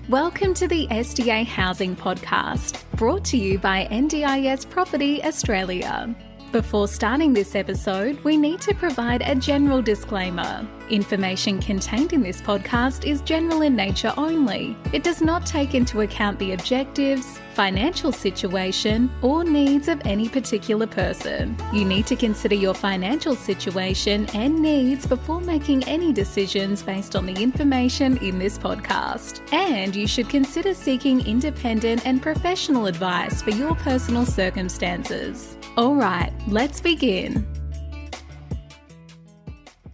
Welcome to the SDA Housing Podcast, brought to you by NDIS Property Australia. Before starting this episode, we need to provide a general disclaimer. Information contained in this podcast is general in nature only. It does not take into account the objectives, financial situation, or needs of any particular person. You need to consider your financial situation and needs before making any decisions based on the information in this podcast. And you should consider seeking independent and professional advice for your personal circumstances. All right, let's begin.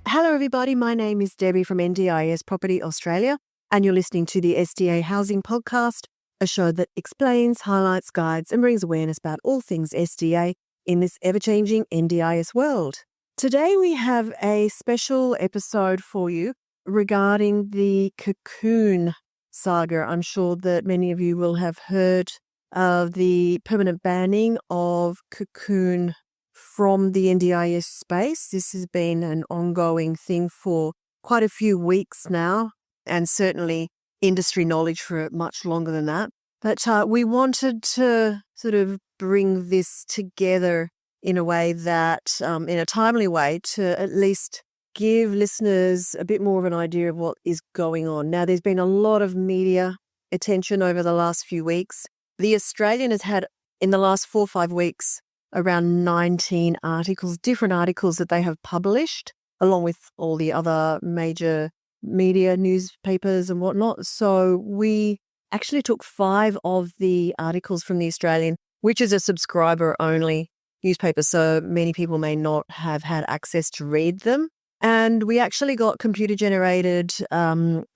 Hello everybody, my name is Debbie from NDIS Property Australia, and you're listening to the SDA Housing Podcast, a show that explains, highlights, guides and brings awareness about all things SDA in this ever-changing NDIS world. Today we have a special episode for you regarding the Cocoon saga. I'm sure that many of you will have heard of the permanent banning of Cocoon from the NDIS space. This has been an ongoing thing for quite a few weeks now, and certainly industry knowledge for much longer than that. But we wanted to sort of bring this together in a way that, in a timely way, to at least give listeners a bit more of an idea of what is going on. Now, there's been a lot of media attention over the last few weeks. The Australian has had, in the last 4 or 5 weeks, around 19 articles, different articles that they have published, along with all the other major media, newspapers and whatnot. So we actually took 5 of the articles from the Australian, which is a subscriber-only newspaper, so many people may not have had access to read them. And we actually got computer-generated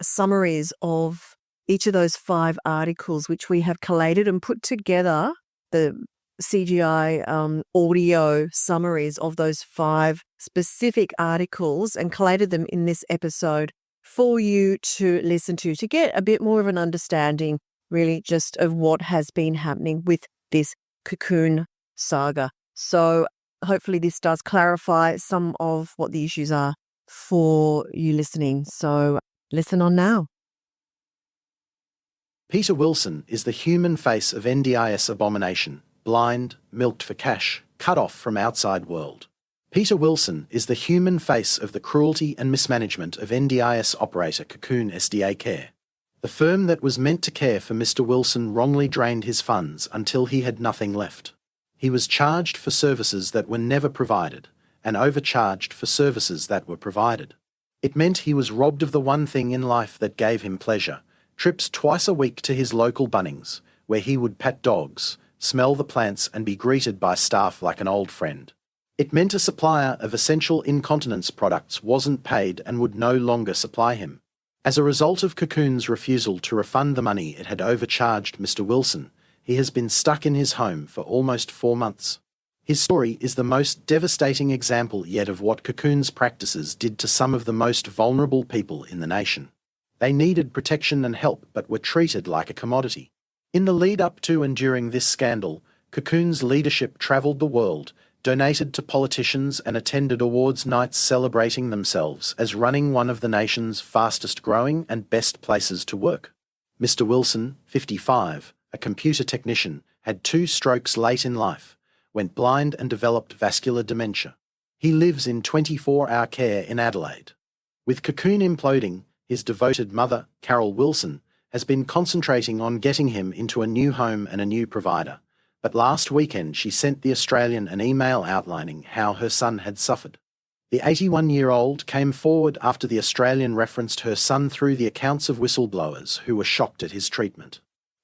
summaries of each of those 5 articles, which we have collated and put together, the CGI audio summaries of those 5 specific articles, and collated them in this episode for you to listen to get a bit more of an understanding, really, just of what has been happening with this Cocoon saga. So hopefully this does clarify some of what the issues are for you listening. So listen on now. Peter Wilson is the human face of NDIS abomination, blind, milked for cash, cut off from outside world. Peter Wilson is the human face of the cruelty and mismanagement of NDIS operator Cocoon SDA Care. The firm that was meant to care for Mr. Wilson wrongly drained his funds until he had nothing left. He was charged for services that were never provided, and overcharged for services that were provided. It meant he was robbed of the one thing in life that gave him pleasure: trips twice a week to his local Bunnings, where he would pet dogs, smell the plants and be greeted by staff like an old friend. It meant a supplier of essential incontinence products wasn't paid and would no longer supply him. As a result of Cocoon's refusal to refund the money it had overcharged Mr. Wilson, he has been stuck in his home for almost 4 months. His story is the most devastating example yet of what Cocoon's practices did to some of the most vulnerable people in the nation. They needed protection and help but were treated like a commodity. In the lead up to and during this scandal, Cocoon's leadership travelled the world, donated to politicians and attended awards nights celebrating themselves as running one of the nation's fastest growing and best places to work. Mr. Wilson, 55, a computer technician, had 2 strokes late in life, went blind and developed vascular dementia. He lives in 24-hour care in Adelaide. With Cocoon imploding, his devoted mother, Carol Wilson, has been concentrating on getting him into a new home and a new provider. But last weekend she sent the Australian an email outlining how her son had suffered. The 81-year-old came forward after the Australian referenced her son through the accounts of whistleblowers who were shocked at his treatment.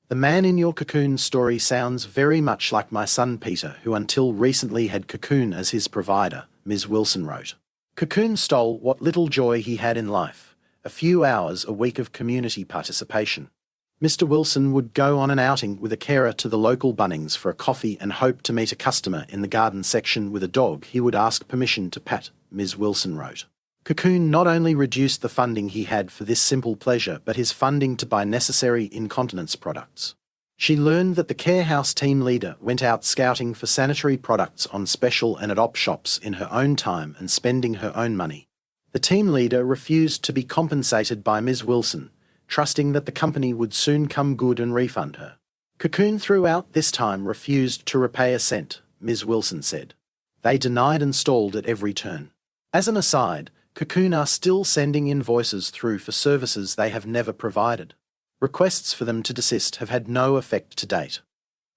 The man in your Cocoon story sounds very much like my son Peter, who until recently had Cocoon as his provider, Ms. Wilson wrote. Cocoon stole what little joy he had in life, a few hours a week of community participation. Mr. Wilson would go on an outing with a carer to the local Bunnings for a coffee and hope to meet a customer in the garden section with a dog he would ask permission to pat, Ms. Wilson wrote. Cocoon not only reduced the funding he had for this simple pleasure but his funding to buy necessary incontinence products. She learned that the care house team leader went out scouting for sanitary products on special and at op shops in her own time and spending her own money. The team leader refused to be compensated by Ms. Wilson, trusting that the company would soon come good and refund her. Cocoon throughout this time refused to repay a cent, Ms. Wilson said. They denied and stalled at every turn. As an aside, Cocoon are still sending invoices through for services they have never provided. Requests for them to desist have had no effect to date.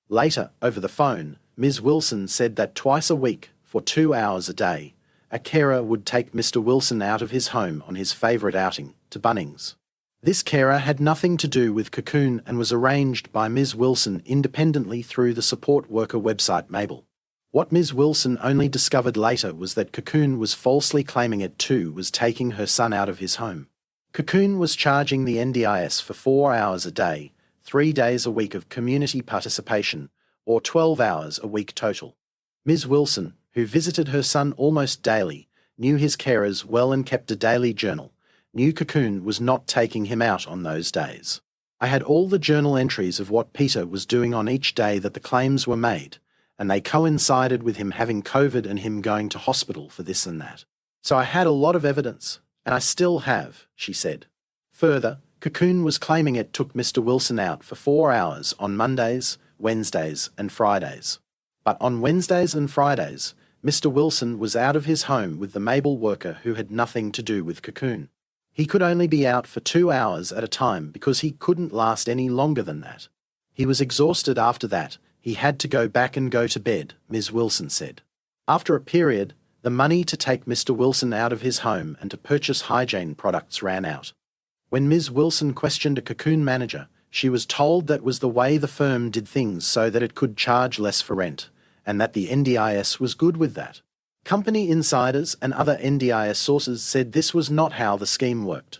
Later, over the phone, Ms. Wilson said that twice a week, for 2 hours a day, a carer would take Mr. Wilson out of his home on his favourite outing, to Bunnings. This carer had nothing to do with Cocoon and was arranged by Ms. Wilson independently through the support worker website Mabel. What Ms. Wilson only discovered later was that Cocoon was falsely claiming it too was taking her son out of his home. Cocoon was charging the NDIS for 4 hours a day, 3 days a week of community participation, or 12 hours a week total. Ms. Wilson, who visited her son almost daily, knew his carers well and kept a daily journal, knew Cocoon was not taking him out on those days. I had all the journal entries of what Peter was doing on each day that the claims were made, and they coincided with him having COVID and him going to hospital for this and that. So I had a lot of evidence, and I still have, she said. Further, Cocoon was claiming it took Mr. Wilson out for 4 hours on Mondays, Wednesdays and Fridays. But on Wednesdays and Fridays, Mr. Wilson was out of his home with the Mabel worker who had nothing to do with Cocoon. He could only be out for 2 hours at a time because he couldn't last any longer than that. He was exhausted after that. He had to go back and go to bed, Ms. Wilson said. After a period, the money to take Mr. Wilson out of his home and to purchase hygiene products ran out. When Ms. Wilson questioned a Cocoon manager, she was told that was the way the firm did things so that it could charge less for rent, and that the NDIS was good with that. Company insiders and other NDIS sources said this was not how the scheme worked.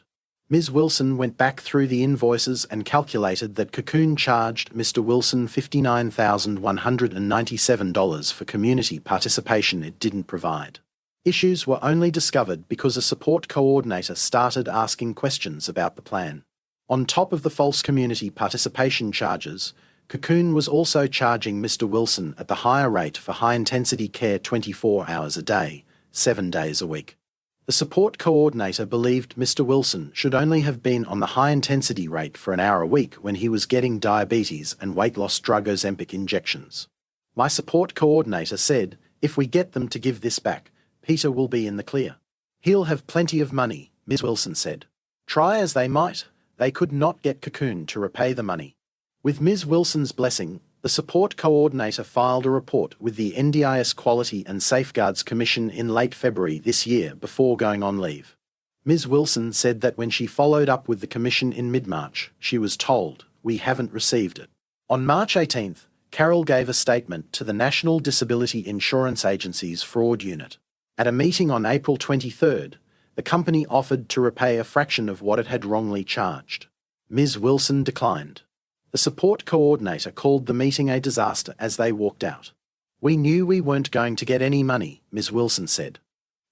Ms. Wilson went back through the invoices and calculated that Cocoon charged Mr. Wilson $59,197 for community participation it didn't provide. Issues were only discovered because a support coordinator started asking questions about the plan. On top of the false community participation charges, Cocoon was also charging Mr. Wilson at the higher rate for high-intensity care 24 hours a day, 7 days a week. The support coordinator believed Mr. Wilson should only have been on the high-intensity rate for an hour a week when he was getting diabetes and weight loss drug Ozempic injections. My support coordinator said, if we get them to give this back, Peter will be in the clear. He'll have plenty of money, Ms. Wilson said. Try as they might, they could not get Cocoon to repay the money. With Ms. Wilson's blessing, the support coordinator filed a report with the NDIS Quality and Safeguards Commission in late February this year before going on leave. Ms. Wilson said that when she followed up with the Commission in mid-March, she was told, "We haven't received it." On March 18th, Carol gave a statement to the National Disability Insurance Agency's fraud unit. At a meeting on April 23rd, the company offered to repay a fraction of what it had wrongly charged. Ms. Wilson declined. The support coordinator called the meeting a disaster as they walked out. "We knew we weren't going to get any money," Ms. Wilson said.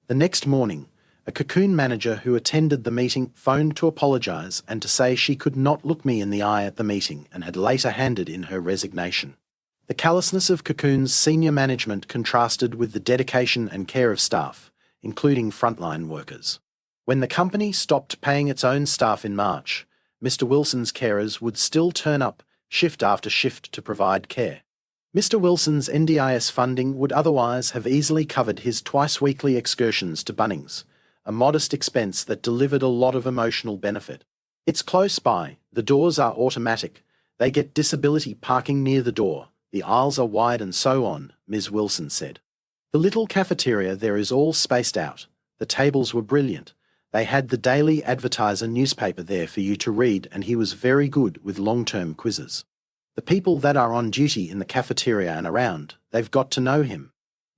The next morning, a Cocoon manager who attended the meeting phoned to apologise and to say she could not look me in the eye at the meeting and had later handed in her resignation. The callousness of Cocoon's senior management contrasted with the dedication and care of staff, including frontline workers. When the company stopped paying its own staff in March, Mr. Wilson's carers would still turn up, shift after shift, to provide care. Mr. Wilson's NDIS funding would otherwise have easily covered his twice-weekly excursions to Bunnings, a modest expense that delivered a lot of emotional benefit. It's close by, the doors are automatic, they get disability parking near the door, the aisles are wide and so on, Ms. Wilson said. The little cafeteria there is all spaced out, the tables were brilliant. They had the Daily Advertiser newspaper there for you to read, and he was very good with long-term quizzes. The people that are on duty in the cafeteria and around, they've got to know him.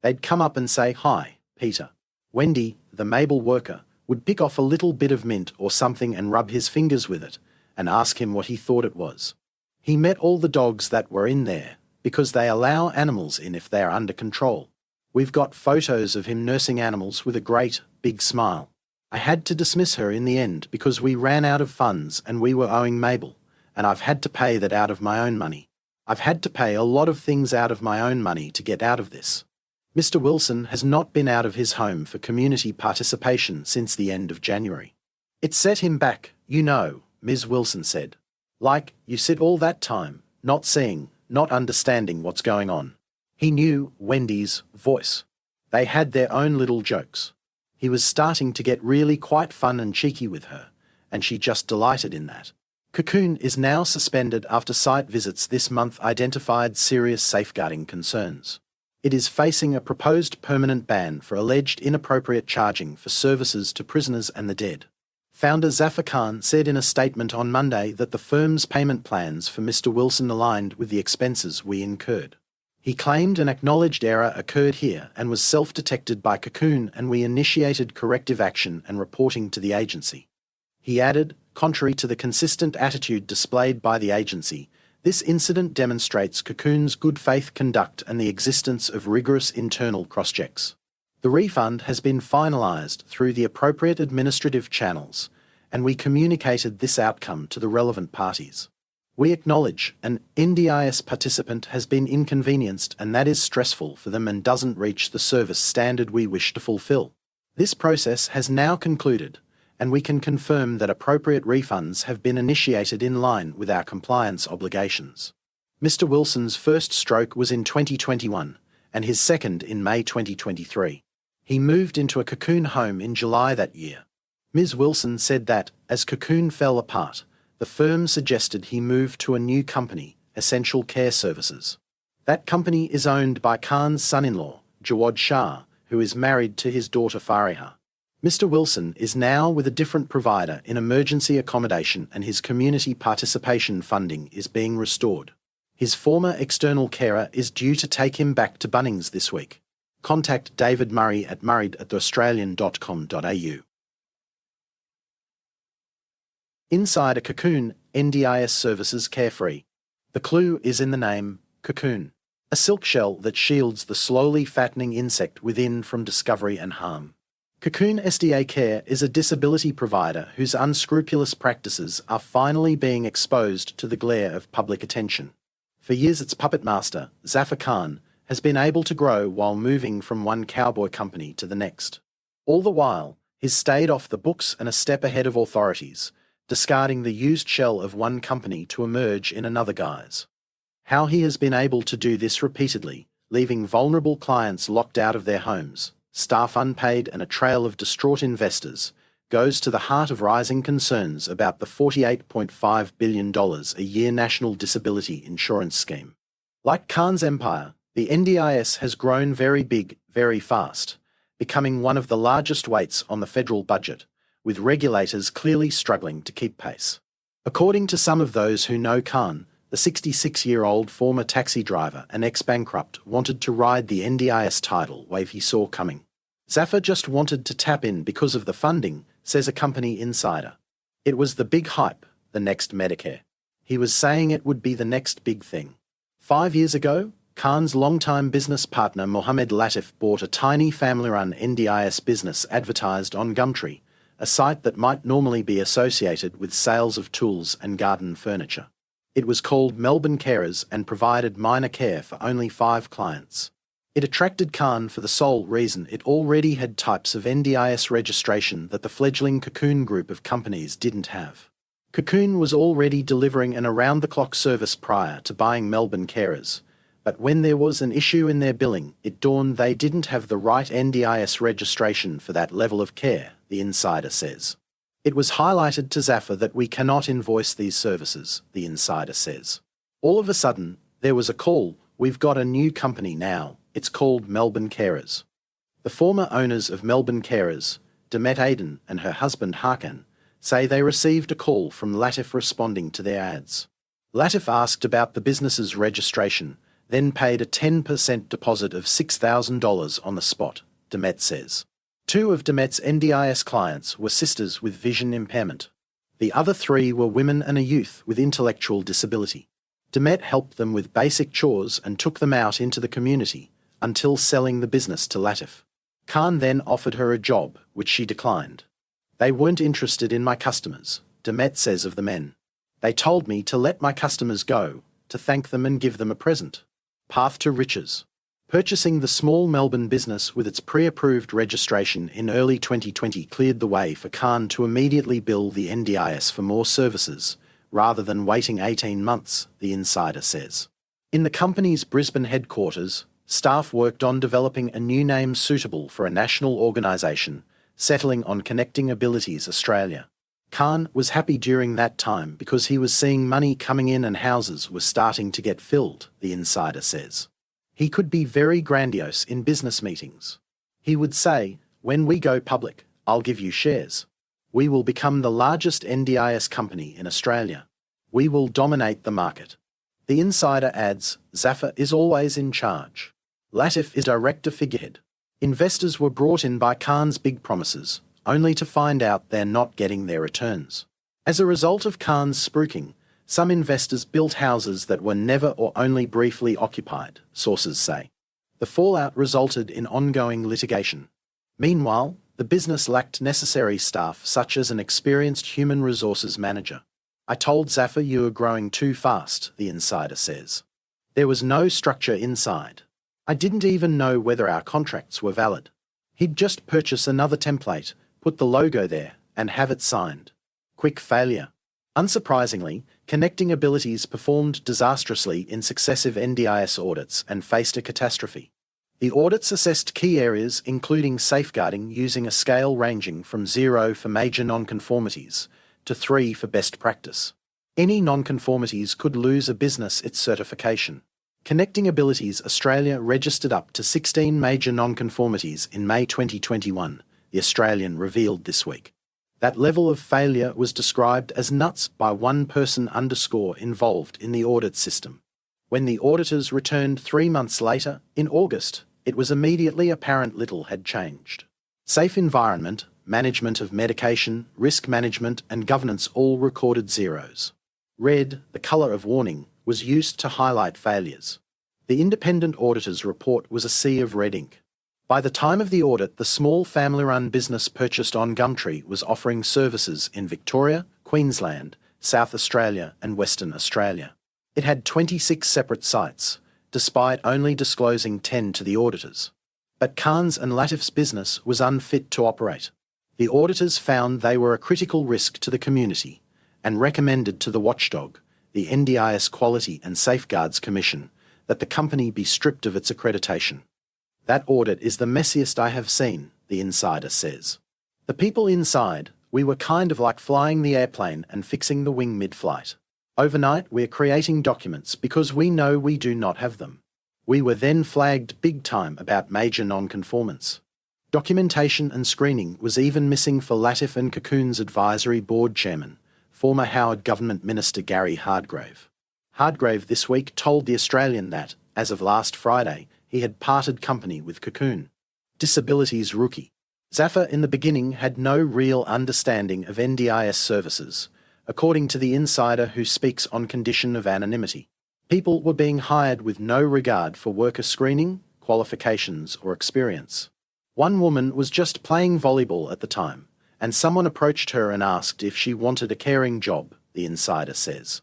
They'd come up and say, "Hi, Peter." Wendy, the Mabel worker, would pick off a little bit of mint or something and rub his fingers with it and ask him what he thought it was. He met all the dogs that were in there, because they allow animals in if they are under control. We've got photos of him nursing animals with a great, big smile. I had to dismiss her in the end because we ran out of funds and we were owing Mabel, and I've had to pay that out of my own money. I've had to pay a lot of things out of my own money to get out of this. Mr. Wilson has not been out of his home for community participation since the end of January. It set him back, you know, Ms. Wilson said. Like, you sit all that time, not seeing, not understanding what's going on. He knew Wendy's voice. They had their own little jokes. He was starting to get really quite fun and cheeky with her, and she just delighted in that. Cocoon is now suspended after site visits this month identified serious safeguarding concerns. It is facing a proposed permanent ban for alleged inappropriate charging for services to prisoners and the dead. Founder Zafar Khan said in a statement on Monday that the firm's payment plans for Mr. Wilson aligned with the expenses we incurred. He claimed an acknowledged error occurred here and was self-detected by Cocoon, and we initiated corrective action and reporting to the agency. He added, contrary to the consistent attitude displayed by the agency, this incident demonstrates Cocoon's good faith conduct and the existence of rigorous internal cross-checks. The refund has been finalised through the appropriate administrative channels, and we communicated this outcome to the relevant parties. We acknowledge an NDIS participant has been inconvenienced, and that is stressful for them and doesn't reach the service standard we wish to fulfil. This process has now concluded, and we can confirm that appropriate refunds have been initiated in line with our compliance obligations. Mr. Wilson's first stroke was in 2021, and his second in May 2023. He moved into a Cocoon home in July that year. Ms. Wilson said that, as Cocoon fell apart, the firm suggested he move to a new company, Essential Care Services. That company is owned by Khan's son-in-law, Jawad Shah, who is married to his daughter Fariha. Mr. Wilson is now with a different provider in emergency accommodation, and his community participation funding is being restored. His former external carer is due to take him back to Bunnings this week. Contact David Murray at murray@theaustralian.com.au. Inside a Cocoon, NDIS services carefree. The clue is in the name, Cocoon, a silk shell that shields the slowly fattening insect within from discovery and harm. Cocoon SDA Care is a disability provider whose unscrupulous practices are finally being exposed to the glare of public attention. For years its puppet master, Zafar Khan, has been able to grow while moving from one cowboy company to the next. All the while, he's stayed off the books and a step ahead of authorities, discarding the used shell of one company to emerge in another guise. How he has been able to do this repeatedly, leaving vulnerable clients locked out of their homes, staff unpaid and a trail of distraught investors, goes to the heart of rising concerns about the $48.5 billion a year National Disability Insurance Scheme. Like Khan's empire, the NDIS has grown very big, very fast, becoming one of the largest weights on the federal budget, with regulators clearly struggling to keep pace. According to some of those who know Khan, the 66-year-old former taxi driver and ex-bankrupt wanted to ride the NDIS tidal wave he saw coming. Zafar just wanted to tap in because of the funding, says a company insider. It was the big hype, the next Medicare. He was saying it would be the next big thing. 5 years ago, Khan's longtime business partner Mohammed Latif bought a tiny family-run NDIS business advertised on Gumtree, a site that might normally be associated with sales of tools and garden furniture. It was called Melbourne Carers and provided minor care for only 5 clients. It attracted Khan for the sole reason it already had types of NDIS registration that the fledgling Cocoon group of companies didn't have. Cocoon was already delivering an around-the-clock service prior to buying Melbourne Carers, but when there was an issue in their billing, it dawned they didn't have the right NDIS registration for that level of care, the insider says. It was highlighted to Zafar that we cannot invoice these services, the insider says. All of a sudden, there was a call, we've got a new company now, it's called Melbourne Carers. The former owners of Melbourne Carers, Demet Aden and her husband Hakan, say they received a call from Latif responding to their ads. Latif asked about the business's registration, then paid a 10% deposit of $6,000 on the spot, Demet says. 2 of Demet's NDIS clients were sisters with vision impairment. The other 3 were women and a youth with intellectual disability. Demet helped them with basic chores and took them out into the community until selling the business to Latif. Khan then offered her a job, which she declined. They weren't interested in my customers, Demet says of the men. They told me to let my customers go, to thank them and give them a present. Path to riches. Purchasing the small Melbourne business with its pre-approved registration in early 2020 cleared the way for Khan to immediately bill the NDIS for more services, rather than waiting 18 months, the insider says. In the company's Brisbane headquarters, staff worked on developing a new name suitable for a national organisation, settling on Connecting Abilities Australia. Khan was happy during that time because he was seeing money coming in and houses were starting to get filled, the insider says. He could be very grandiose in business meetings. He would say, "When we go public, I'll give you shares. We will become the largest NDIS company in Australia. We will dominate the market." The insider adds, Zafar is always in charge. Latif is director figurehead. Investors were brought in by Khan's big promises, only to find out they're not getting their returns. As a result of Khan's spruiking, some investors built houses that were never or only briefly occupied, sources say. The fallout resulted in ongoing litigation. Meanwhile, the business lacked necessary staff such as an experienced human resources manager. "I told Zafar you were growing too fast," the insider says. "There was no structure inside. I didn't even know whether our contracts were valid. He'd just purchase another template, put the logo there, and have it signed. Quick failure." Unsurprisingly, Connecting Abilities performed disastrously in successive NDIS audits and faced a catastrophe. The audits assessed key areas including safeguarding using a scale ranging from 0 for major nonconformities to 3 for best practice. Any nonconformities could lose a business its certification. Connecting Abilities Australia registered up to 16 major nonconformities in May 2021, the Australian revealed this week. That level of failure was described as nuts by one person involved in the audit system. When the auditors returned 3 months later, in August, it was immediately apparent little had changed. Safe environment, management of medication, risk management and governance all recorded zeros. Red, the colour of warning, was used to highlight failures. The independent auditor's report was a sea of red ink. By the time of the audit, the small family-run business purchased on Gumtree was offering services in Victoria, Queensland, South Australia and Western Australia. It had 26 separate sites, despite only disclosing 10 to the auditors. But Khan's and Latif's business was unfit to operate. The auditors found they were a critical risk to the community and recommended to the watchdog, the NDIS Quality and Safeguards Commission, that the company be stripped of its accreditation. "That audit is the messiest I have seen," the insider says. "The people inside, we were kind of like flying the airplane and fixing the wing mid-flight. Overnight, we're creating documents because we know we do not have them. We were then flagged big time about major non-conformance. Documentation and screening was even missing for Latif and Cocoon's advisory board chairman, former Howard Government Minister Gary Hardgrave. Hardgrave this week told The Australian that, as of last Friday, he had parted company with Cocoon. Disabilities rookie. Zafar in the beginning had no real understanding of NDIS services, according to the insider who speaks on condition of anonymity. People were being hired with no regard for worker screening, qualifications or experience. One woman was just playing volleyball at the time, and someone approached her and asked if she wanted a caring job, the insider says.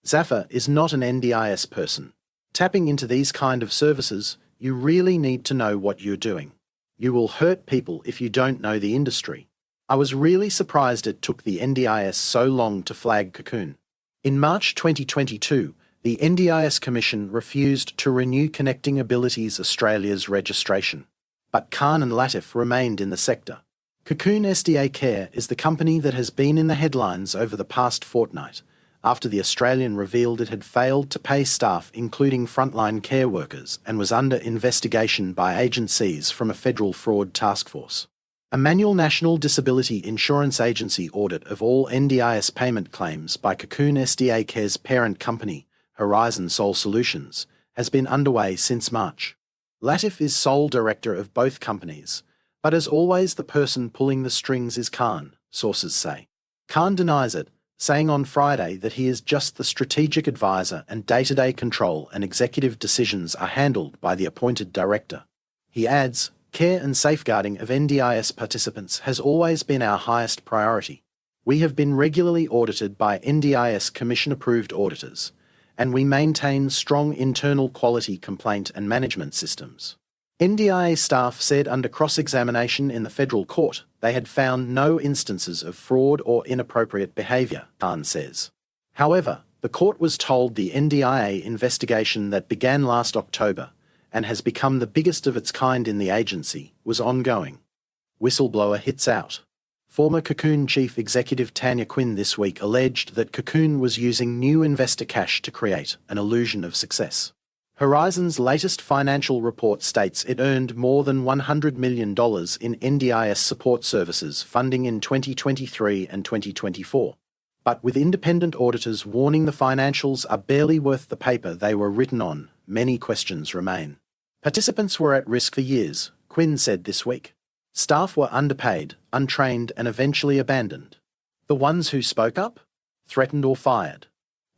Zafar is not an NDIS person. Tapping into these kind of services, you really need to know what you're doing. You will hurt people if you don't know the industry. I was really surprised it took the NDIS so long to flag Cocoon. In March 2022, the NDIS Commission refused to renew Connecting Abilities Australia's registration. But Khan and Latif remained in the sector. Cocoon SDA Care is the company that has been in the headlines over the past fortnight, after the Australian revealed it had failed to pay staff including frontline care workers and was under investigation by agencies from a federal fraud task force. A manual National Disability Insurance Agency audit of all NDIS payment claims by Cocoon SDA Care's parent company, Horizon Sole Solutions, has been underway since March. Latif is sole director of both companies, but as always the person pulling the strings is Khan, sources say. Khan denies it, saying on Friday that he is just the strategic advisor and day-to-day control and executive decisions are handled by the appointed director. He adds, "Care and safeguarding of NDIS participants has always been our highest priority. We have been regularly audited by NDIS Commission-approved auditors, and we maintain strong internal quality complaint and management systems. NDIA staff said under cross-examination in the federal court they had found no instances of fraud or inappropriate behaviour, Khan says. However, the court was told the NDIA investigation that began last October and has become the biggest of its kind in the agency was ongoing. Whistleblower hits out. Former Cocoon chief executive Tanya Quinn this week alleged that Cocoon was using new investor cash to create an illusion of success. Horizon's latest financial report states it earned more than $100 million in NDIS support services funding in 2023 and 2024. But with independent auditors warning the financials are barely worth the paper they were written on, many questions remain. Participants were at risk for years, Quinn said this week. Staff were underpaid, untrained, and eventually abandoned. The ones who spoke up? Threatened or fired.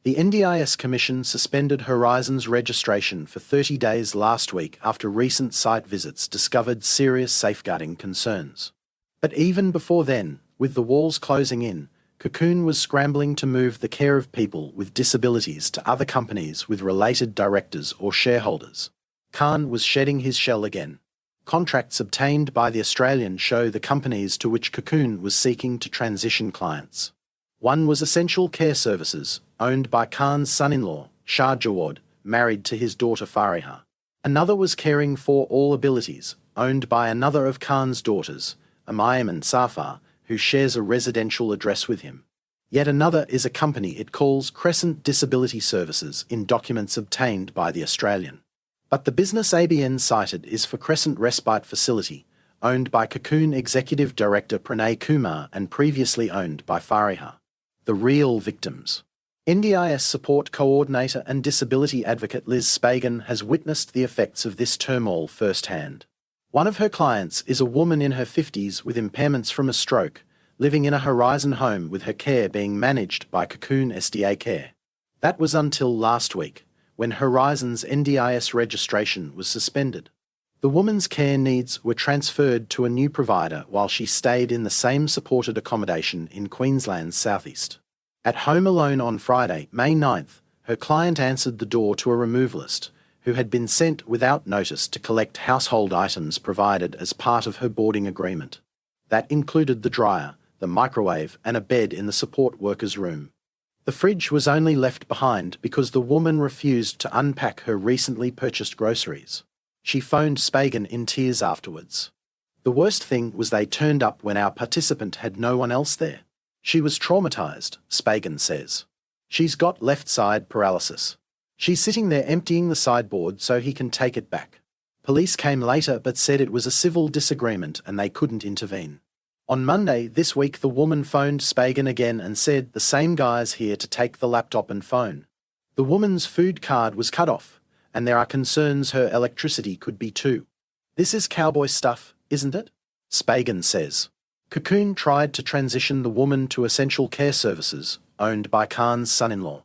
The NDIS Commission suspended Horizon's registration for 30 days last week after recent site visits discovered serious safeguarding concerns. But even before then, with the walls closing in, Cocoon was scrambling to move the care of people with disabilities to other companies with related directors or shareholders. Khan was shedding his shell again. Contracts obtained by the Australian show the companies to which Cocoon was seeking to transition clients. One was Essential Care Services, owned by Khan's son-in-law, Shah Jawad, married to his daughter Fariha. Another was Caring for All Abilities, owned by another of Khan's daughters, Amayman Safar, who shares a residential address with him. Yet another is a company it calls Crescent Disability Services in documents obtained by the Australian. But the business ABN cited is for Crescent Respite Facility, owned by Cocoon Executive Director Pranay Kumar and previously owned by Fariha. The real victims. NDIS support coordinator and disability advocate Liz Spagan has witnessed the effects of this turmoil firsthand. One of her clients is a woman in her 50s with impairments from a stroke, living in a Horizon home with her care being managed by Cocoon SDA Care. That was until last week, when Horizon's NDIS registration was suspended. The woman's care needs were transferred to a new provider while she stayed in the same supported accommodation in Queensland's southeast. At home alone on Friday, May 9th, her client answered the door to a removalist who had been sent without notice to collect household items provided as part of her boarding agreement. That included the dryer, the microwave, and a bed in the support worker's room. The fridge was only left behind because the woman refused to unpack her recently purchased groceries. She phoned Spagan in tears afterwards. The worst thing was they turned up when our participant had no one else there. She was traumatised, Spagan says. She's got left-side paralysis. She's sitting there emptying the sideboard so he can take it back. Police came later but said it was a civil disagreement and they couldn't intervene. On Monday this week the woman phoned Spagan again and said the same guy's here to take the laptop and phone. The woman's food card was cut off, and there are concerns her electricity could be too. This is cowboy stuff, isn't it? Spagan says. Cocoon tried to transition the woman to Essential Care Services, owned by Khan's son-in-law.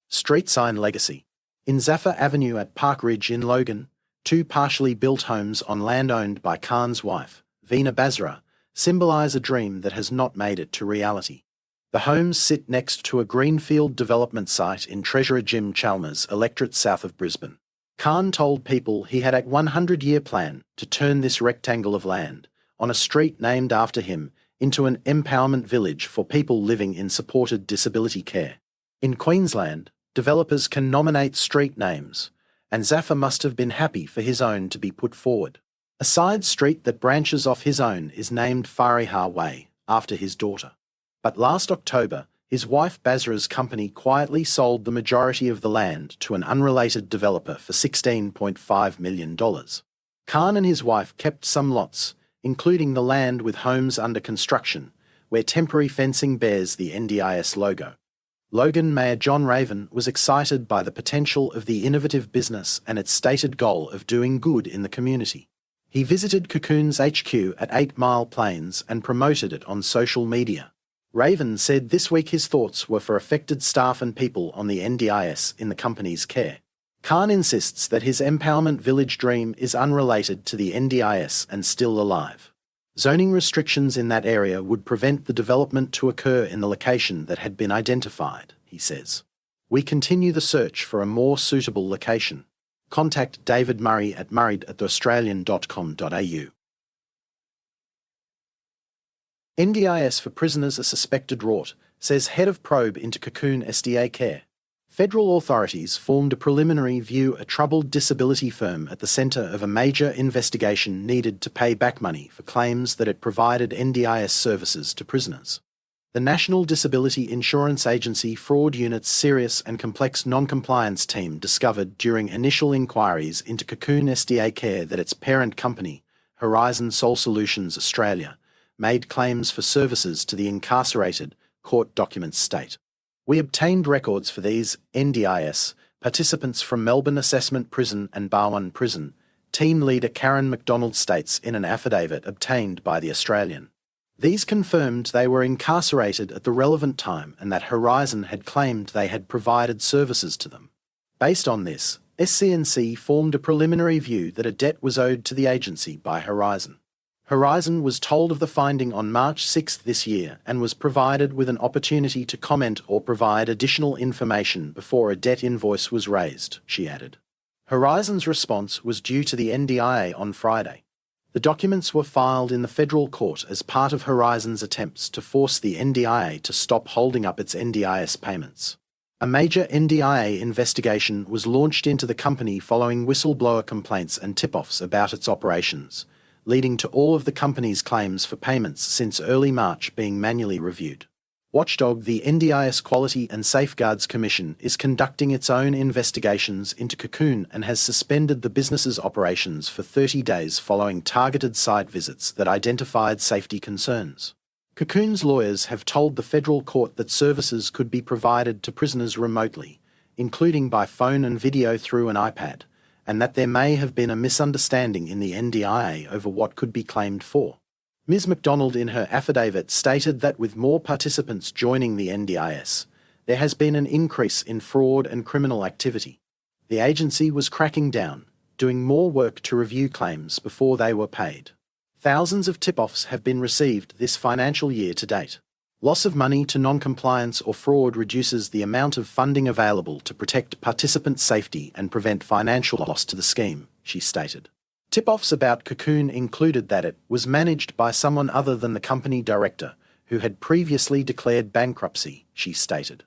Street sign legacy. In Zafar Avenue at Park Ridge in Logan, two partially built homes on land owned by Khan's wife, Veena Basra, symbolise a dream that has not made it to reality. The homes sit next to a greenfield development site in Treasurer Jim Chalmers' electorate south of Brisbane. Khan told people he had a 100-year plan to turn this rectangle of land, on a street named after him, into an empowerment village for people living in supported disability care. In Queensland, developers can nominate street names, and Zafar must have been happy for his own to be put forward. A side street that branches off his own is named Fariha Way, after his daughter. But last October, his wife Basra's company quietly sold the majority of the land to an unrelated developer for $16.5 million. Khan and his wife kept some lots, including the land with homes under construction, where temporary fencing bears the NDIS logo. Logan Mayor John Raven was excited by the potential of the innovative business and its stated goal of doing good in the community. He visited Cocoon's HQ at 8 Mile Plains and promoted it on social media. Raven said this week his thoughts were for affected staff and people on the NDIS in the company's care. Khan insists that his Empowerment Village dream is unrelated to the NDIS and still alive. Zoning restrictions in that area would prevent the development to occur in the location that had been identified, he says. We continue the search for a more suitable location. Contact David Murray at murray@theaustralian.com.au. NDIS for prisoners are suspected rot, says head of probe into Cocoon SDA care. Federal authorities formed a preliminary view a troubled disability firm at the centre of a major investigation needed to pay back money for claims that it provided NDIS services to prisoners. The National Disability Insurance Agency Fraud Unit's serious and complex non-compliance team discovered during initial inquiries into Cocoon SDA care that its parent company, Horizon Soul Solutions Australia, made claims for services to the incarcerated, court documents state. We obtained records for these NDIS participants from Melbourne Assessment Prison and Barwon Prison, team leader Karen McDonald states in an affidavit obtained by The Australian. These confirmed they were incarcerated at the relevant time and that Horizon had claimed they had provided services to them. Based on this, SCNC formed a preliminary view that a debt was owed to the agency by Horizon. Horizon was told of the finding on March 6 this year and was provided with an opportunity to comment or provide additional information before a debt invoice was raised, she added. Horizon's response was due to the NDIA on Friday. The documents were filed in the federal court as part of Horizon's attempts to force the NDIA to stop holding up its NDIS payments. A major NDIA investigation was launched into the company following whistleblower complaints and tip-offs about its operations, leading to all of the company's claims for payments since early March being manually reviewed. Watchdog, the NDIS Quality and Safeguards Commission, is conducting its own investigations into Cocoon and has suspended the business's operations for 30 days following targeted site visits that identified safety concerns. Cocoon's lawyers have told the federal court that services could be provided to prisoners remotely, including by phone and video through an iPad, and that there may have been a misunderstanding in the NDIA over what could be claimed for. Ms. McDonald in her affidavit stated that with more participants joining the NDIS, there has been an increase in fraud and criminal activity. The agency was cracking down, doing more work to review claims before they were paid. Thousands of tip-offs have been received this financial year to date. Loss of money to non-compliance or fraud reduces the amount of funding available to protect participant safety and prevent financial loss to the scheme, she stated. Tip-offs about Cocoon included that it was managed by someone other than the company director, who had previously declared bankruptcy, she stated.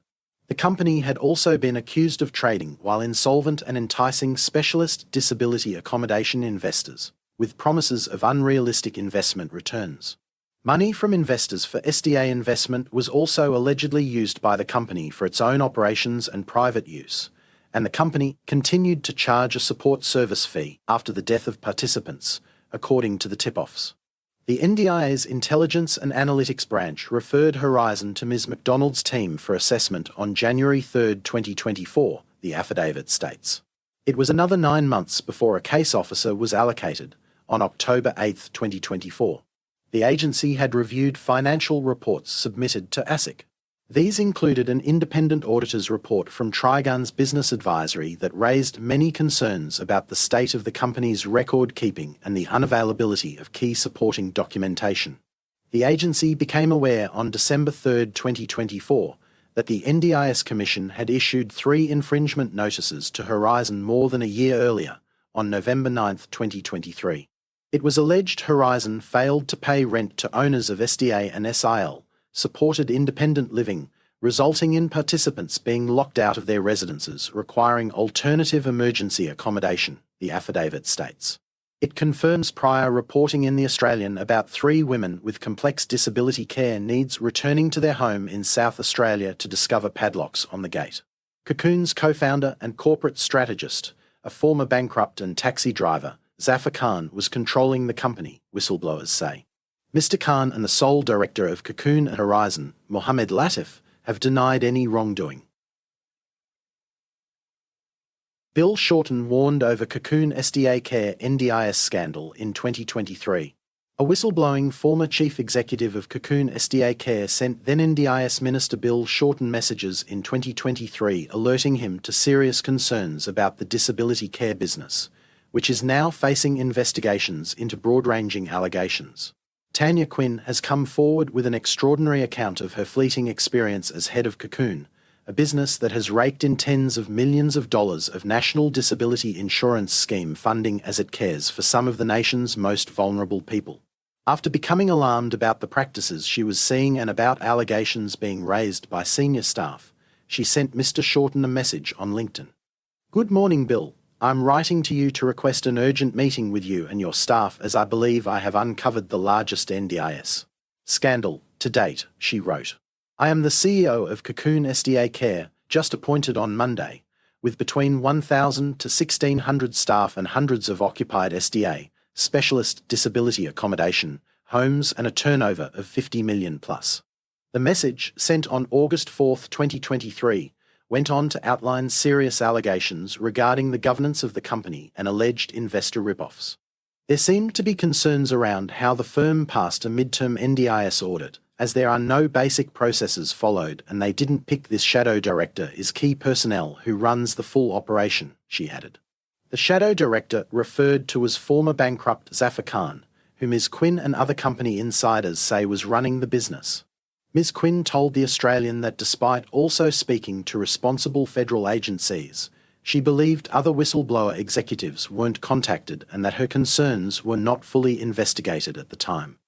The company had also been accused of trading while insolvent and enticing specialist disability accommodation investors, with promises of unrealistic investment returns. Money from investors for SDA investment was also allegedly used by the company for its own operations and private use, and the company continued to charge a support service fee after the death of participants, according to the tip-offs. The NDIA's Intelligence and Analytics Branch referred Horizon to Ms. McDonald's team for assessment on January 3, 2024, the affidavit states. It was another 9 months before a case officer was allocated, on October 8, 2024. The agency had reviewed financial reports submitted to ASIC. These included an independent auditor's report from Trigun's business advisory that raised many concerns about the state of the company's record-keeping and the unavailability of key supporting documentation. The agency became aware on December 3, 2024, that the NDIS Commission had issued 3 infringement notices to Horizon more than a year earlier, on November 9, 2023. It was alleged Horizon failed to pay rent to owners of SDA and SIL, supported independent living, resulting in participants being locked out of their residences, requiring alternative emergency accommodation, the affidavit states. It confirms prior reporting in The Australian about 3 women with complex disability care needs returning to their home in South Australia to discover padlocks on the gate. Cocoon's co-founder and corporate strategist, a former bankrupt and taxi driver, Zafar Khan, was controlling the company, whistleblowers say. Mr. Khan and the sole director of Cocoon and Horizon, Mohammed Latif, have denied any wrongdoing. Bill Shorten warned over Cocoon SDA Care NDIS scandal in 2023. A whistleblowing former chief executive of Cocoon SDA Care sent then NDIS Minister Bill Shorten messages in 2023 alerting him to serious concerns about the disability care business, which is now facing investigations into broad-ranging allegations. Tanya Quinn has come forward with an extraordinary account of her fleeting experience as head of Cocoon, a business that has raked in tens of millions of dollars of national disability insurance scheme funding as it cares for some of the nation's most vulnerable people. After becoming alarmed about the practices she was seeing and about allegations being raised by senior staff, she sent Mr. Shorten a message on LinkedIn. "Good morning, Bill. I'm writing to you to request an urgent meeting with you and your staff as I believe I have uncovered the largest NDIS scandal to date," she wrote. "I am the CEO of Cocoon SDA Care, just appointed on Monday, with between 1,000 to 1,600 staff and hundreds of occupied SDA, specialist disability accommodation, homes and a turnover of 50 million plus." The message, sent on August 4, 2023, went on to outline serious allegations regarding the governance of the company and alleged investor rip-offs. There seemed to be concerns around how the firm passed a midterm NDIS audit, as there are no basic processes followed and they didn't pick this shadow director as key personnel who runs the full operation, she added. The shadow director referred to as former bankrupt Zafar Khan, who Ms. Quinn and other company insiders say was running the business. Ms. Quinn told The Australian that despite also speaking to responsible federal agencies, she believed other whistleblower executives weren't contacted and that her concerns were not fully investigated at the time.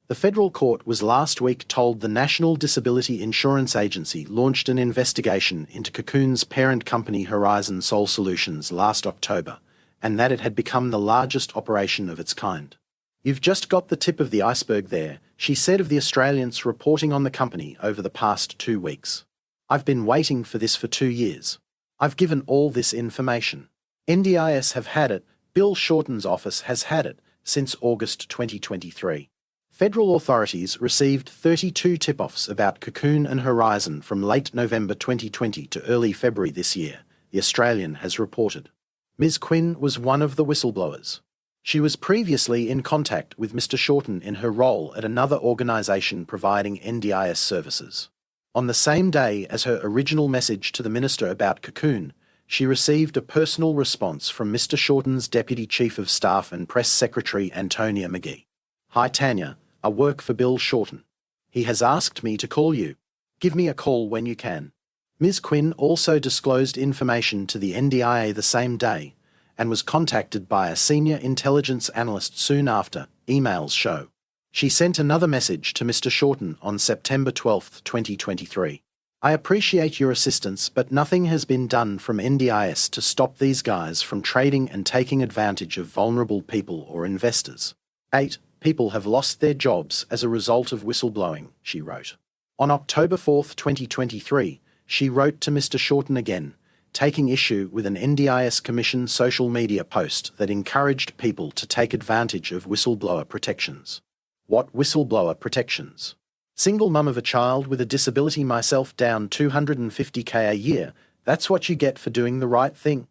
The federal court was last week told the National Disability Insurance Agency launched an investigation into Cocoon's parent company Horizon Soul Solutions last October, and that it had become the largest operation of its kind. "You've just got the tip of the iceberg there," she said of The Australian's reporting on the company over the past 2 weeks. "I've been waiting for this for 2 years. I've given all this information. NDIS have had it, Bill Shorten's office has had it, since August 2023. Federal authorities received 32 tip-offs about Cocoon and Horizon from late November 2020 to early February this year, The Australian has reported. Ms. Quinn was one of the whistleblowers. She was previously in contact with Mr. Shorten in her role at another organisation providing NDIS services. On the same day as her original message to the Minister about Cocoon, she received a personal response from Mr. Shorten's Deputy Chief of Staff and Press Secretary Antonia McGee. "Hi Tanya, I work for Bill Shorten. He has asked me to call you. Give me a call when you can." Ms. Quinn also disclosed information to the NDIA the same day, and was contacted by a senior intelligence analyst soon after, emails show. She sent another message to Mr. Shorten on September 12, 2023. "I appreciate your assistance, but nothing has been done from NDIS to stop these guys from trading and taking advantage of vulnerable people or investors. 8 people have lost their jobs as a result of whistleblowing," she wrote. On October 4, 2023, she wrote to Mr. Shorten again, taking issue with an NDIS Commission social media post that encouraged people to take advantage of whistleblower protections. What whistleblower protections? "Single mum of a child with a disability myself, down $250K a year, that's what you get for doing the right thing."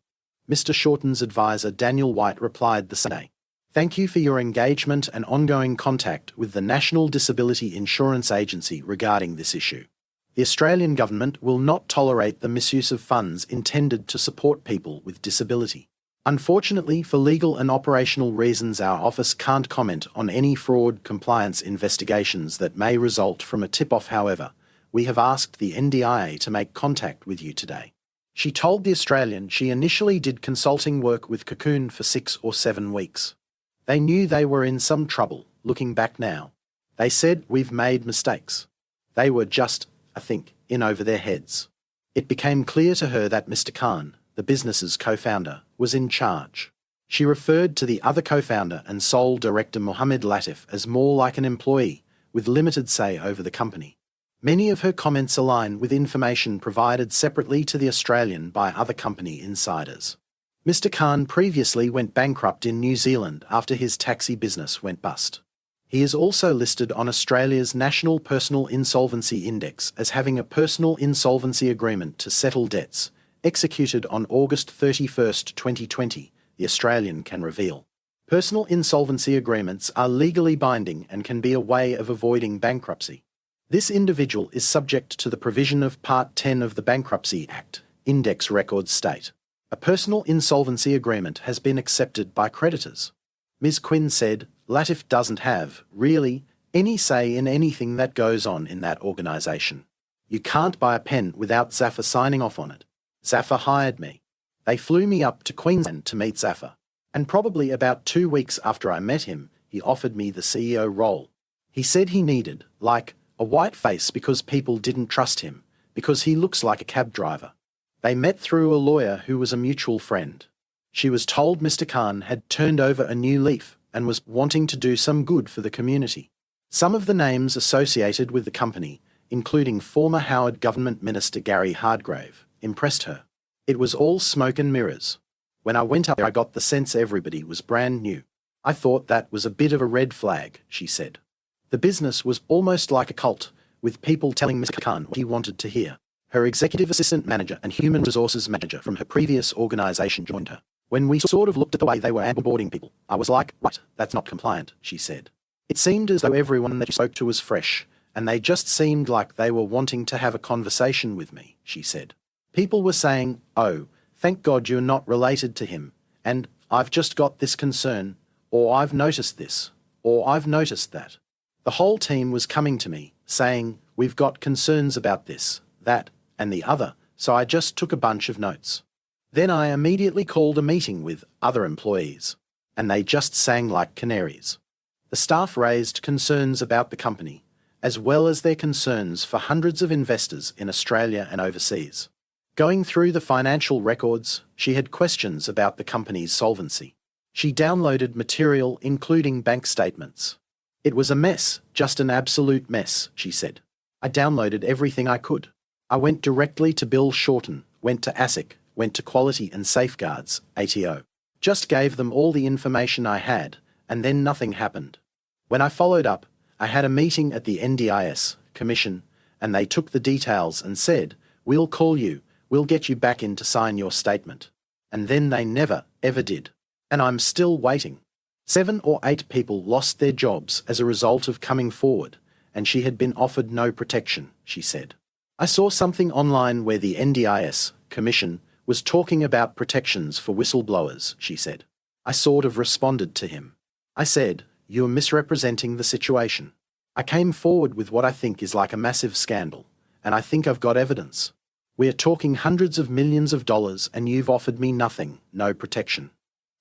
Mr. Shorten's advisor Daniel White replied the same day. "Thank you for your engagement and ongoing contact with the National Disability Insurance Agency regarding this issue. The Australian government will not tolerate the misuse of funds intended to support people with disability. Unfortunately, for legal and operational reasons, our office can't comment on any fraud compliance investigations that may result from a tip-off. However, we have asked the NDIA to make contact with you today." She told The Australian she initially did consulting work with Cocoon for 6 or 7 weeks. "They knew they were in some trouble, looking back now. They said, we've made mistakes. They were just, I think, in over their heads. It became clear to her that Mr. Khan, the business's co-founder, was in charge. She referred to the other co-founder and sole director Mohammed Latif as more like an employee, with limited say over the company. Many of her comments align with information provided separately to The Australian by other company insiders. Mr. Khan previously went bankrupt in New Zealand after his taxi business went bust. He is also listed on Australia's National Personal Insolvency Index as having a personal insolvency agreement to settle debts, executed on August 31, 2020, The Australian can reveal. Personal insolvency agreements are legally binding and can be a way of avoiding bankruptcy. This individual is subject to the provision of Part 10 of the Bankruptcy Act, Index records state. A personal insolvency agreement has been accepted by creditors. Ms. Quinn said, "Latif doesn't have, really, any say in anything that goes on in that organisation. You can't buy a pen without Zafar signing off on it. Zafar hired me. They flew me up to Queensland to meet Zafar. And probably about 2 weeks after I met him, he offered me the CEO role. He said he needed, like, a white face because people didn't trust him, because he looks like a cab driver. They met through a lawyer who was a mutual friend. She was told Mr. Khan had turned over a new leaf and was wanting to do some good for the community. Some of the names associated with the company, including former Howard Government Minister Gary Hardgrave, impressed her. It was all smoke and mirrors. When I went up there, I got the sense everybody was brand new. I thought that was a bit of a red flag, she said. The business was almost like a cult, with people telling Mr. Khan what he wanted to hear. Her executive assistant manager and human resources manager from her previous organisation joined her. When we sort of looked at the way they were onboarding people, I was like, right, that's not compliant, she said. It seemed as though everyone that she spoke to was fresh, and they just seemed like they were wanting to have a conversation with me, she said. People were saying, oh, thank God you're not related to him, and I've just got this concern, or I've noticed this, or I've noticed that. The whole team was coming to me, saying, we've got concerns about this, that, and the other, so I just took a bunch of notes. Then I immediately called a meeting with other employees, and they just sang like canaries. The staff raised concerns about the company, as well as their concerns for hundreds of investors in Australia and overseas. Going through the financial records, she had questions about the company's solvency. She downloaded material including bank statements. It was a mess, just an absolute mess, she said. I downloaded everything I could. I went directly to Bill Shorten, went to ASIC, went to Quality and Safeguards, ATO. Just gave them all the information I had, and then nothing happened. When I followed up, I had a meeting at the NDIS Commission, and they took the details and said, we'll call you, we'll get you back in to sign your statement. And then they never, ever did. And I'm still waiting. 7 or 8 people lost their jobs as a result of coming forward, and she had been offered no protection, she said. I saw something online where the NDIS Commission was talking about protections for whistleblowers, she said. I sort of responded to him. I said, you're misrepresenting the situation. I came forward with what I think is like a massive scandal, and I think I've got evidence. We are talking hundreds of millions of dollars and you've offered me nothing, no protection.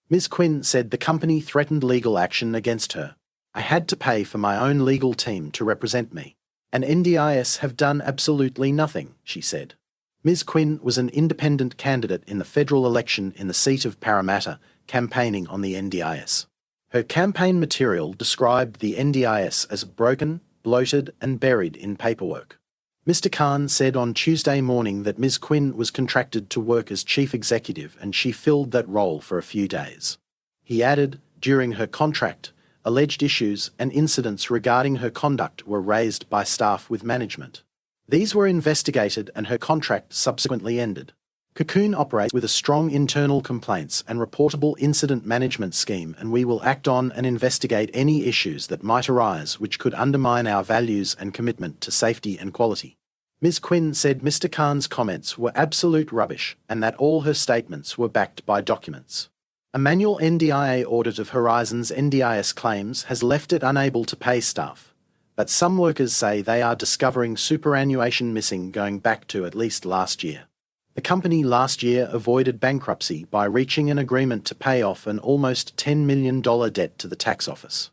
Ms. Quinn said the company threatened legal action against her. I had to pay for my own legal team to represent me. And NDIS have done absolutely nothing, she said. Ms. Quinn was an independent candidate in the federal election in the seat of Parramatta, campaigning on the NDIS. Her campaign material described the NDIS as broken, bloated and buried in paperwork. Mr. Khan said on Tuesday morning that Ms. Quinn was contracted to work as chief executive and she filled that role for a few days. He added, during her contract, alleged issues and incidents regarding her conduct were raised by staff with management. These were investigated and her contract subsequently ended. Cocoon operates with a strong internal complaints and reportable incident management scheme, and we will act on and investigate any issues that might arise which could undermine our values and commitment to safety and quality. Ms. Quinn said Mr. Khan's comments were absolute rubbish and that all her statements were backed by documents. A manual NDIA audit of Horizon's NDIS claims has left it unable to pay staff, but some workers say they are discovering superannuation missing going back to at least last year. The company last year avoided bankruptcy by reaching an agreement to pay off an almost $10 million debt to the tax office.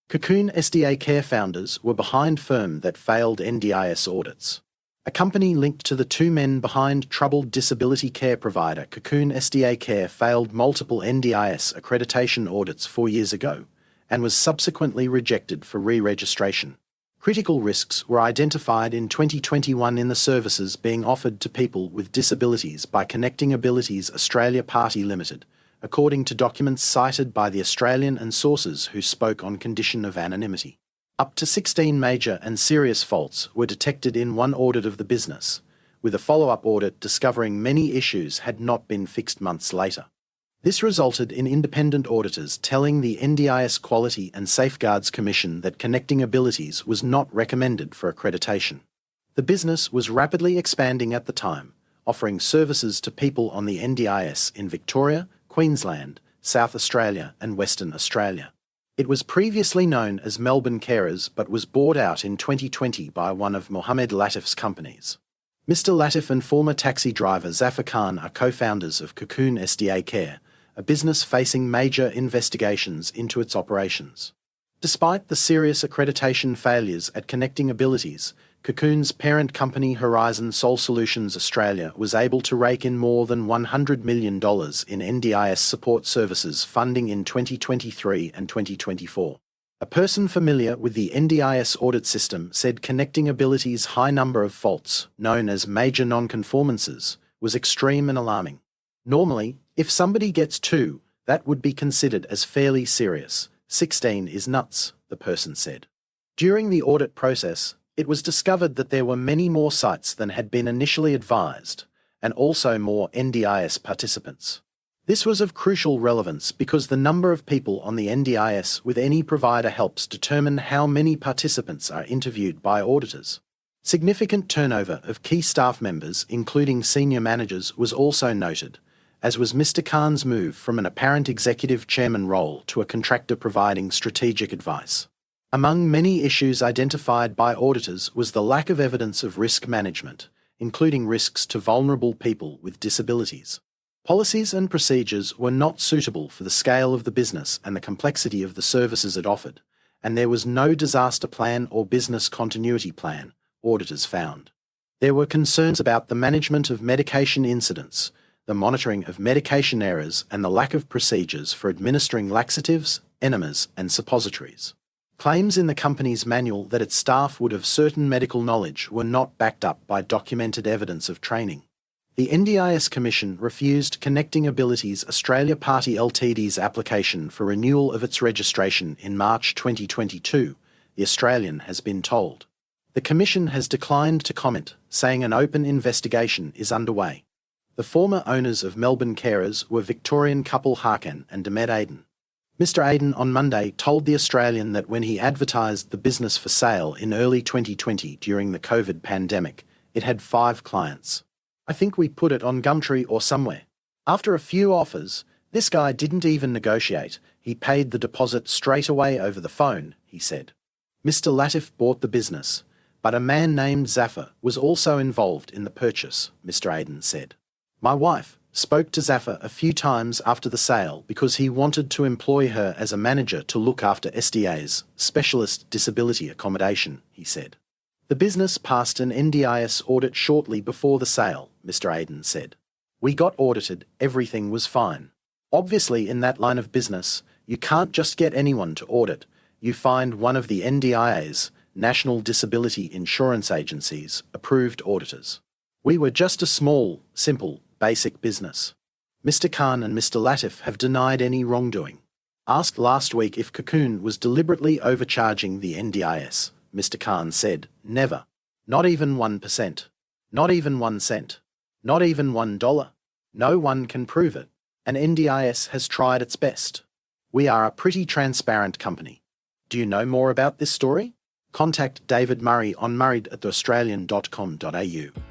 Cocoon SDA Care founders were behind firm that failed NDIS audits. A company linked to the 2 men behind troubled disability care provider Cocoon SDA Care failed multiple NDIS accreditation audits 4 years ago and was subsequently rejected for re-registration. Critical risks were identified in 2021 in the services being offered to people with disabilities by Connecting Abilities Australia Party Limited, according to documents cited by the Australian and sources who spoke on condition of anonymity. Up to 16 major and serious faults were detected in one audit of the business, with a follow-up audit discovering many issues had not been fixed months later. This resulted in independent auditors telling the NDIS Quality and Safeguards Commission that Connecting Abilities was not recommended for accreditation. The business was rapidly expanding at the time, offering services to people on the NDIS in Victoria, Queensland, South Australia and Western Australia. It was previously known as Melbourne Carers but was bought out in 2020 by one of Mohammed Latif's companies. Mr. Latif and former taxi driver Zafar Khan are co-founders of Cocoon SDA Care, a business facing major investigations into its operations. Despite the serious accreditation failures at Connecting Abilities, Cocoon's parent company Horizon Sol Solutions Australia was able to rake in more than $100 million in NDIS support services funding in 2023 and 2024. A person familiar with the NDIS audit system said Connecting Abilities' high number of faults, known as major non-conformances, was extreme and alarming. Normally, if somebody gets 2, that would be considered as fairly serious. 16 is nuts, the person said. During the audit process, it was discovered that there were many more sites than had been initially advised, and also more NDIS participants. This was of crucial relevance because the number of people on the NDIS with any provider helps determine how many participants are interviewed by auditors. Significant turnover of key staff members, including senior managers, was also noted, as was Mr. Khan's move from an apparent executive chairman role to a contractor providing strategic advice. Among many issues identified by auditors was the lack of evidence of risk management, including risks to vulnerable people with disabilities. Policies and procedures were not suitable for the scale of the business and the complexity of the services it offered, and there was no disaster plan or business continuity plan, auditors found. There were concerns about the management of medication incidents, the monitoring of medication errors, and the lack of procedures for administering laxatives, enemas, and suppositories. Claims in the company's manual that its staff would have certain medical knowledge were not backed up by documented evidence of training. The NDIS Commission refused Connecting Abilities Australia Party Ltd's application for renewal of its registration in March 2022, the Australian has been told. The Commission has declined to comment, saying an open investigation is underway. The former owners of Melbourne Carers were Victorian couple Harkan and Demet Aden. Mr. Aden on Monday told The Australian that when he advertised the business for sale in early 2020 during the COVID pandemic, it had 5 clients. I think we put it on Gumtree or somewhere. After a few offers, this guy didn't even negotiate. He paid the deposit straight away over the phone, he said. Mr. Latif bought the business, but a man named Zafar was also involved in the purchase, Mr. Aden said. My wife spoke to Zafar a few times after the sale because he wanted to employ her as a manager to look after SDA's, Specialist Disability Accommodation, he said. The business passed an NDIS audit shortly before the sale, Mr. Aden said. We got audited, everything was fine. Obviously, in that line of business, you can't just get anyone to audit. You find one of the NDIA's, National Disability Insurance Agency's, approved auditors. We were just a small, simple, basic business. Mr. Khan and Mr. Latif have denied any wrongdoing. Asked last week if Cocoon was deliberately overcharging the NDIS, Mr. Khan said, never. Not even 1%. Not even 1 cent. Not even $1. No one can prove it. And NDIS has tried its best. We are a pretty transparent company. Do you know more about this story? Contact David Murray on murray@theaustralian.com.au.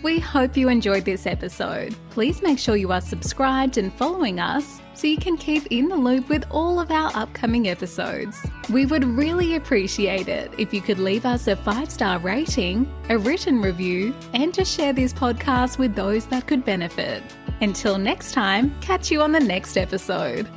We hope you enjoyed this episode. Please make sure you are subscribed and following us so you can keep in the loop with all of our upcoming episodes. We would really appreciate it if you could leave us a 5-star rating, a written review, and to share this podcast with those that could benefit. Until next time, catch you on the next episode.